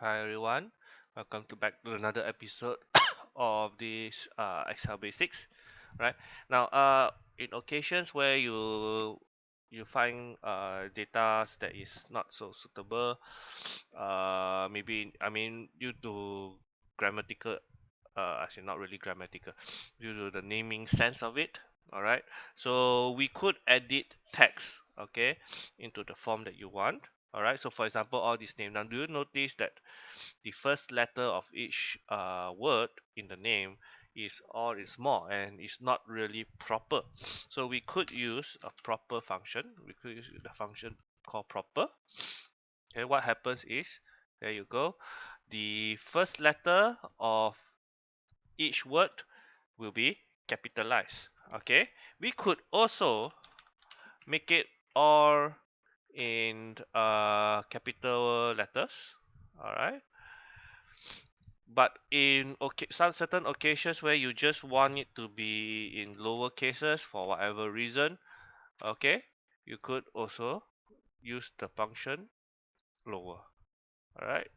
Hi everyone, welcome to back to another episode of this Excel basics. Right now, in occasions where you find data that is not so suitable, maybe due to grammatical, actually not really grammatical, due to the naming sense of it. All right, so we could edit text, okay, into the form that you want. All right, so for example, all these names. Now, do you notice that the first letter of each word in the name is all is small and is not really proper? So we could use a proper function. We could use the function called proper. Okay, what happens is, there you go, the first letter of each word will be capitalized. Okay, we could also make it all in capital letters. All right, but in some certain occasions where you just want it to be in lower cases for whatever reason, okay, you could also use the function lower. All right,